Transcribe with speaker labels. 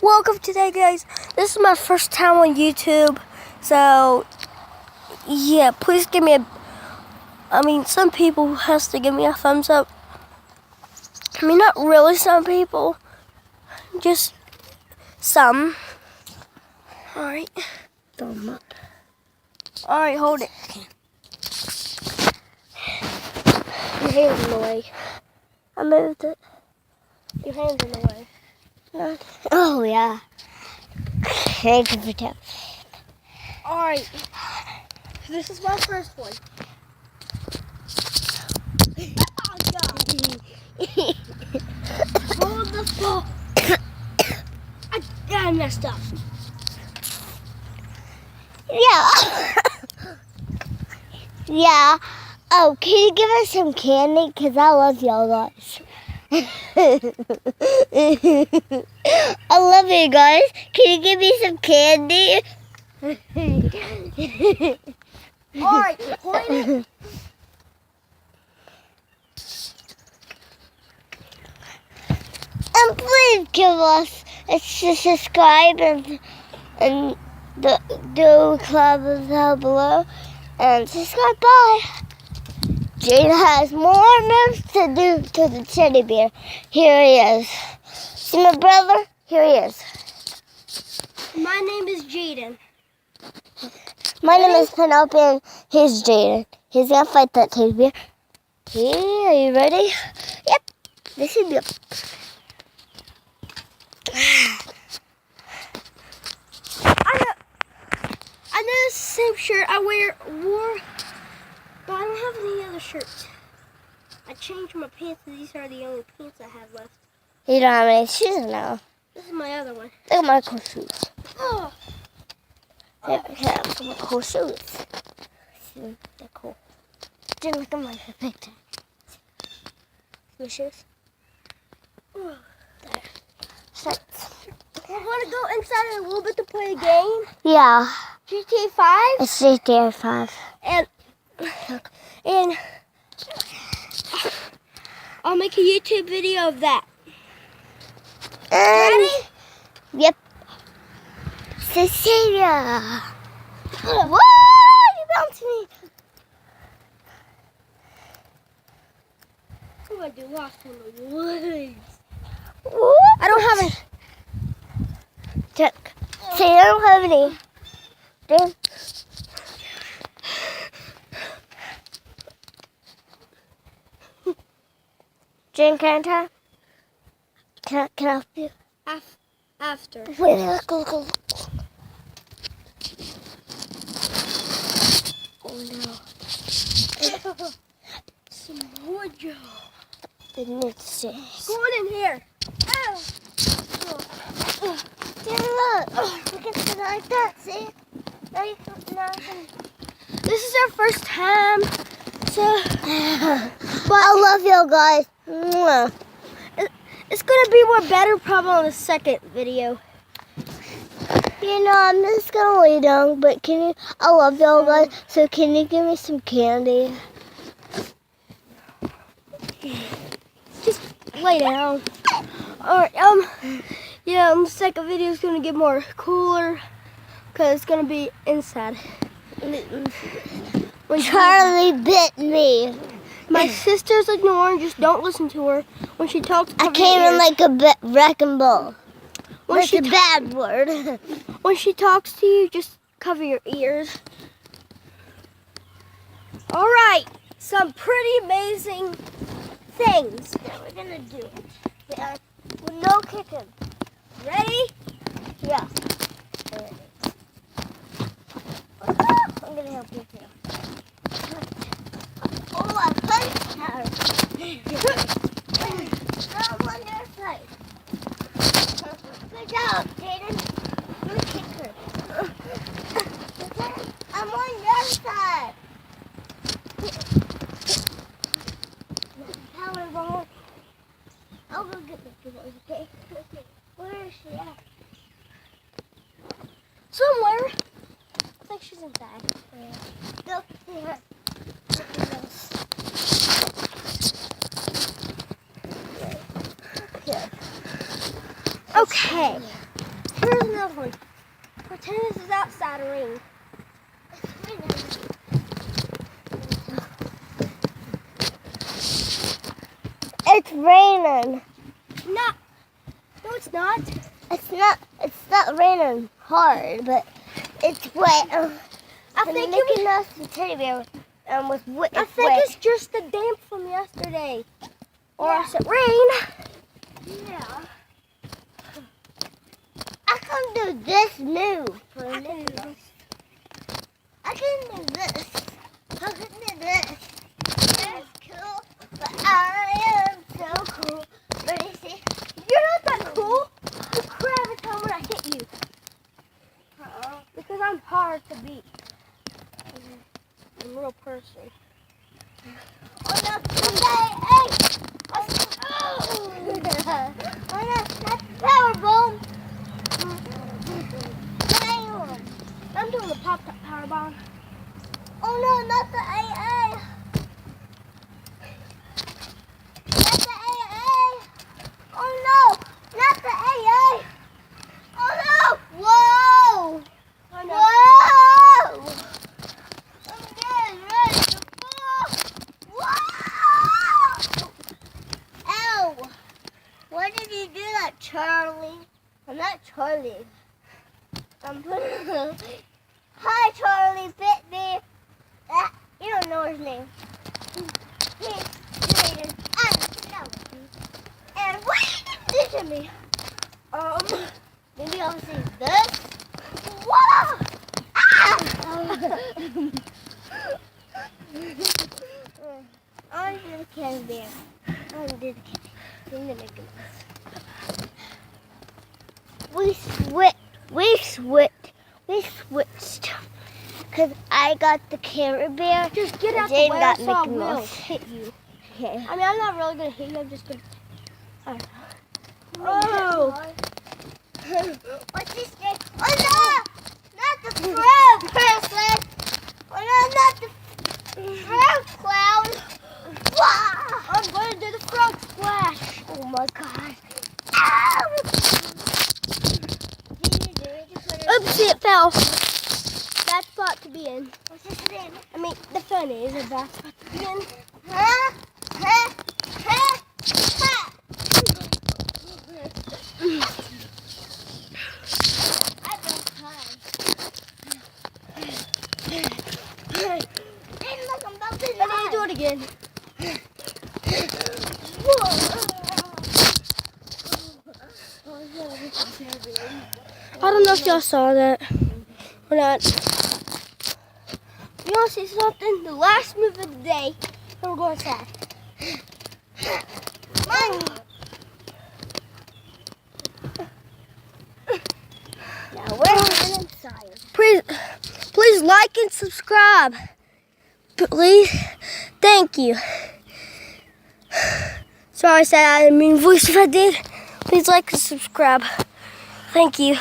Speaker 1: Welcome today, guys. This is my first time on YouTube, so yeah, please give me some people has to give me a thumbs up. Not really some people, just some. Alright.
Speaker 2: Thumb up.
Speaker 1: Alright, hold it.
Speaker 2: Your hand's in the way.
Speaker 1: I moved it.
Speaker 2: Your hand's in the way. No. Oh, yeah. Thank you for that.
Speaker 1: Alright. This is my first one. Oh, God. Hold the ball. I messed up.
Speaker 2: Yeah. Yeah. Oh, can you give us some candy? Because I love y'all guys. I love you guys. Can you give me some candy?
Speaker 1: Alright, point it.
Speaker 2: And please give us a subscribe and do club down below and subscribe. Bye. Jade has more moves to do to the teddy bear. Here he is. See my brother? Here he is.
Speaker 1: My name is Jaden.
Speaker 2: My name is Penelope and here's Jaden. He's gonna fight that teddy bear. Okay, are you ready? Yep. This is good.
Speaker 1: I know it's the same shirt I wore, but I don't have any other shirts. I changed my pants, and these are the only pants I have left.
Speaker 2: You don't have any shoes now.
Speaker 1: This is my other one.
Speaker 2: Look at my cool shoes.
Speaker 1: Oh,
Speaker 2: Yeah, look at my cool shoes. See, they're cool. Just look at my picture. My shoes.
Speaker 1: oh.
Speaker 2: There. Shirts.
Speaker 1: We're going to go inside in a little bit to play a game.
Speaker 2: Yeah,
Speaker 1: GTA 5.
Speaker 2: it's GTA 5.
Speaker 1: And I'll make a YouTube video of that.
Speaker 2: And
Speaker 1: Ready?
Speaker 2: yep. Cecilia. Whoa, you bounced me.
Speaker 1: I'm going to do lost in the woods.
Speaker 2: Whoop.
Speaker 1: I don't have any.
Speaker 2: Check. See, I don't have any. Damn. Jane, can I Can I help you?
Speaker 1: After.
Speaker 2: Wait, let's go. Oh no.
Speaker 1: Some wood, Joe.
Speaker 2: Didn't it say?
Speaker 1: Going in here. Oh.
Speaker 2: Yeah, look. Look at it like that, see? Now you can,
Speaker 1: This is our first time, so
Speaker 2: but I love you guys. Mwah.
Speaker 1: it's gonna be more better probably on the second video.
Speaker 2: You know, I'm just gonna lay down, but I love y'all guys, so can you give me some candy?
Speaker 1: Just lay down. Alright, yeah, the second video is gonna get more cooler because it's gonna be inside. When
Speaker 2: Charlie bit me.
Speaker 1: my sister's ignoring, just don't listen to her. When she talks,
Speaker 2: I
Speaker 1: cover
Speaker 2: came
Speaker 1: your
Speaker 2: in
Speaker 1: ears.
Speaker 2: like a wrecking ball.
Speaker 1: When
Speaker 2: That's
Speaker 1: she
Speaker 2: a bad word.
Speaker 1: When she talks to you, just cover your ears. All right, some pretty amazing things that we're gonna do.
Speaker 2: Yeah. With no kicking.
Speaker 1: Ready?
Speaker 2: Yeah. I'm gonna help you too. Oh, I punched her. Now I'm on your side. Good job, Jaden. You kick her. I'm on your side. Powerball. I'll go get the pillows, okay? Where is she at?
Speaker 1: Somewhere. I think she's inside.
Speaker 2: Go see her.
Speaker 1: Okay. Here's another one. Pretend this is outside a ring.
Speaker 2: It's raining.
Speaker 1: No, it's not.
Speaker 2: It's not raining hard, but it's wet.
Speaker 1: I think
Speaker 2: Mickey Mouse and Teddy Bear was wet.
Speaker 1: I think it's just the damp from yesterday. Or else it rain.
Speaker 2: Yeah. I can do this move for a minute. I can do this. I can do this. That's cool, but I am so cool. But you see,
Speaker 1: You're not that cool. You cry every time when I hit you. Because I'm hard to beat. I'm a real person.
Speaker 2: oh no, someday, hey! Oh no, that's power bomb. Damn.
Speaker 1: I'm doing the pop-top power bomb.
Speaker 2: Oh no, not the AA. Not the AA. Oh no, not the AA. Oh no. Whoa.
Speaker 1: I know.
Speaker 2: Whoa. I'm getting ready to fall. Whoa. Ow. Why did you do that, Charlie? I'm not Charlie. I'm Hi, Charlie bit me. You don't know his name. He's Jaden. And what did you do to me? Maybe I'll see this. Whoa! Ah! I did a candy bear. I did a candy bear. I'm gonna make We switched. Because I got the Care Bear.
Speaker 1: Just get out the
Speaker 2: Jane
Speaker 1: way
Speaker 2: got
Speaker 1: so I
Speaker 2: Mickey
Speaker 1: will
Speaker 2: Mouse.
Speaker 1: hit you.
Speaker 2: Okay.
Speaker 1: I mean, I'm not really going to hit you. I'm just going to... Oh!
Speaker 2: What's this thing? Oh no! Not the frog person! Oh no, not the frog clown! Wow!
Speaker 1: I'm going to do the frog splash.
Speaker 2: Oh my god. Ow!
Speaker 1: Oopsie, it fell. Bad spot to be in.
Speaker 2: What's this thing?
Speaker 1: I mean, the fun is a bad spot to be in.
Speaker 2: Huh? Huh? Huh? Huh? I don't time. And look, I'm about to
Speaker 1: I need to do it again. I don't know if y'all saw that or not. You want to see something? The last move of the day, and we're going sad.
Speaker 2: Now we're going inside.
Speaker 1: Please like and subscribe. Please, thank you. Sorry, I said I didn't mean voice if I did. Please like and subscribe. Thank you.